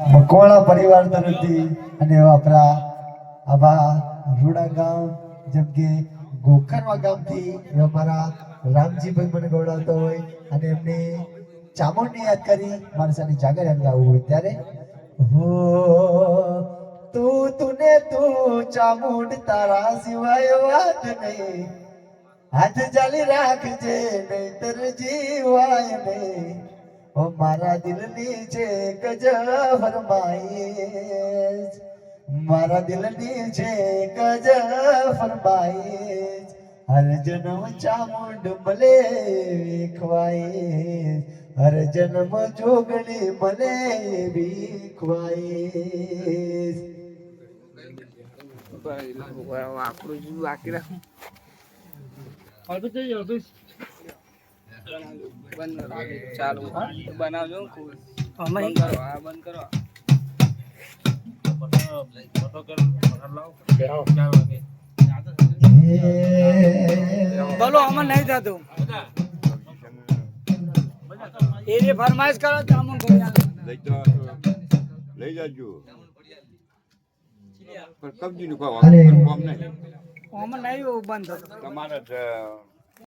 મકવાણા પરિવાર તરફથી અને આપણા આવા રૂડા ગામ જેમ કે ગોખરવા ગામથી અમારા રામજીભાઈ મને ગવડાવતા હોય અને એમને ચામુંડને યાદ કરી મારી સાથે જાગર યાદ ગાવું હોય ત્યારે હો તું ચામુંડ તારા સિવાય વાત નહીં હાથ ચાલી રાખજે નહીતર જીવાય નહીં ઓ મારા દિલની છે ગજ ફરમાઈશ મારા દિલની છે ગજ ફરમાઈશ હર જન્મ ચામુંડ મળે વિખવાઈશ હર જન્મ જોગણી મળે વિખવાઈશ આકડું બાકી રાખું ચાલુ બનાવજો બંધ કરો બોલો અમન નહીં થતું એની ફરમાઈશ કરો ચામુન લઈ જાજો પણ કબજી નું કામ નહીં અમન નહીં બંધ થતું તમારે